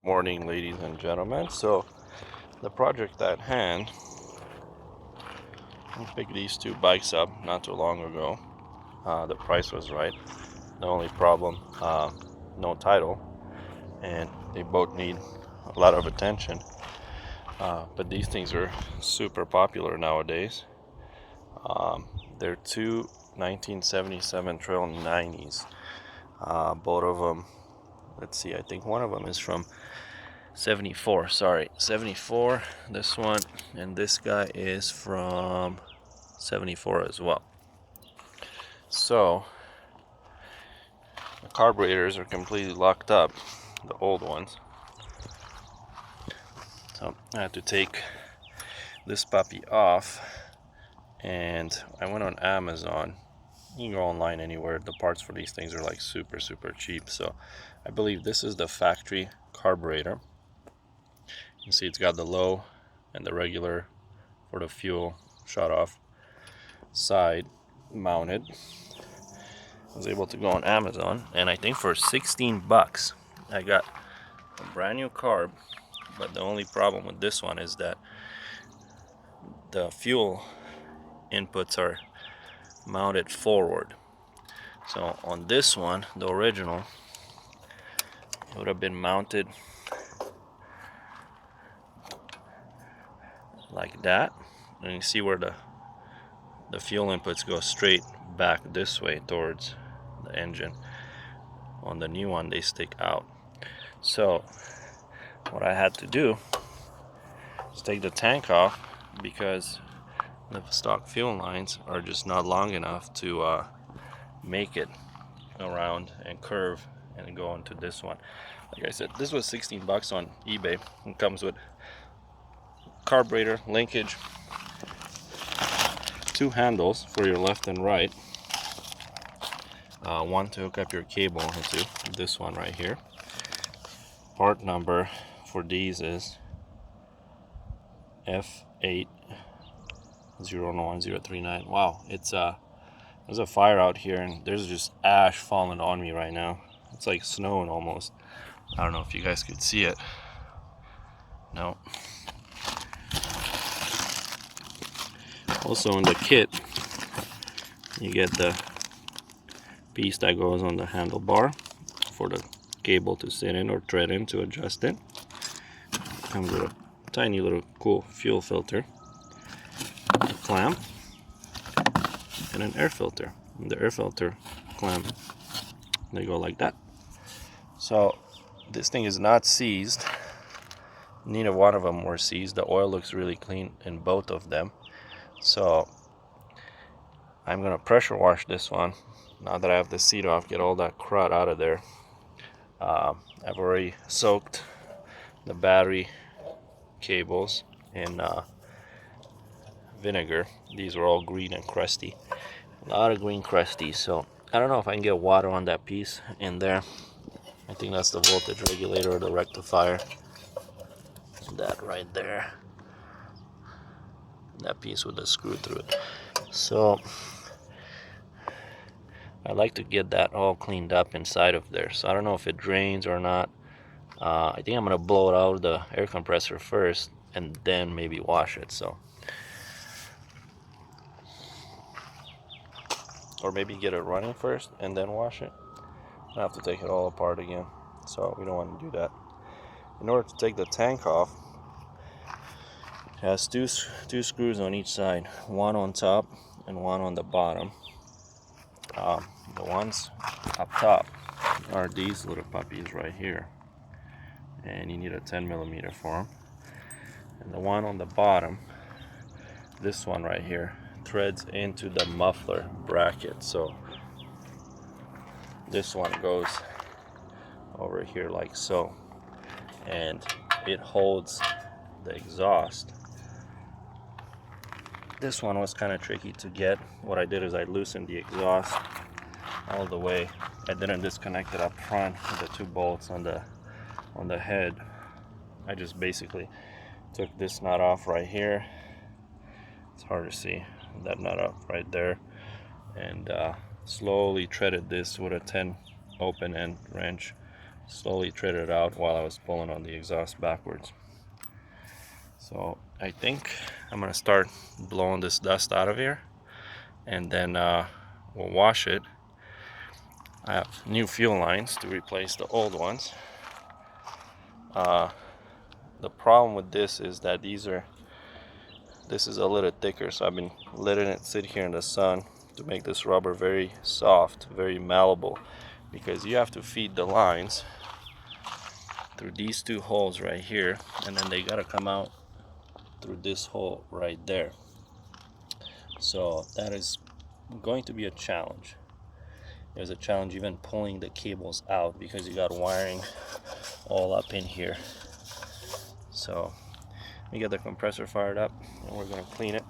Morning, ladies and gentlemen. So the project at hand, I picked these two bikes up not too long ago. The price was right. The only problem, no title, and they both need a lot of attention. But these things are super popular nowadays. They're two 1977 Trail 90s. Both of them, let's see, I think one of them is from 74, 74, this one, and this guy is from 74 as well. So the carburetors are completely locked up, the old ones. So I had to take this puppy off, and I went on Amazon. You can go online anywhere. The parts for these things are like super cheap. So I believe this is the factory carburetor. You can see it's got the low and the regular for the fuel shut off side mounted. I was able to go on Amazon, and I think for 16 bucks I got a brand new carb. But the only problem with this one is that the fuel inputs are mounted forward. So on this one, the original, it would have been mounted like that, and you see where the fuel inputs go straight back this way towards the engine. On the new one, they stick out. So what I had to do is take the tank off, because the stock fuel lines are just not long enough to make it around and curve and go into this one. Like I said, this was 16 bucks on eBay. It comes with carburetor linkage, two handles for your left and right, one to hook up your cable into, this one right here. Part number for these is F801039. Wow, there's a fire out here, and there's just ash falling on me right now. It's like snowing almost. I don't know if you guys could see it. No. Also in the kit, you get the piece that goes on the handlebar for the cable to sit in or thread in to adjust it. Comes with a tiny little cool fuel filter, a clamp, and an air filter. And the air filter clamp, they go like that. So this thing is not seized. Neither one of them were seized. The oil looks really clean in both of them. So I'm gonna pressure wash this one now that I have the seat off, get all that crud out of there. I've already soaked the battery cables in vinegar. These are all green and crusty. A lot of green crusty, so I don't know if I can get water on that piece in there. I think that's the voltage regulator or the rectifier. That right there. That piece with the screw through it. So I like to get that all cleaned up inside of there. So I don't know if it drains or not. I think I'm gonna blow it out of the air compressor first and then maybe wash it. So, or maybe get it running first and then wash it. I have to take it all apart again, so we don't want to do that. In order to take the tank off, it has two screws on each side, one on top and one on the bottom. The ones up top are these little puppies right here, and you need a 10mm for them. And the one on the bottom, this one right here, threads into the muffler bracket. So this one goes over here like so, and it holds the exhaust. This one was kind of tricky to get. What I did is I loosened the exhaust all the way. I didn't disconnect it up front with the two bolts on the head. I just basically took this nut off right here. It's hard to see that nut up right there, and slowly threaded this with a 10 open end wrench slowly threaded it out while I was pulling on the exhaust backwards. So I think I'm gonna start blowing this dust out of here, and then we'll wash it. I have new fuel lines to replace the old ones. The problem with this is that this is a little thicker, so I've been letting it sit here in the sun to make this rubber very soft, very malleable, because you have to feed the lines through these two holes right here, and then they gotta come out through this hole right there. So that is going to be a challenge. There's a challenge even pulling the cables out because you got wiring all up in here. So let me get the compressor fired up and we're gonna clean it.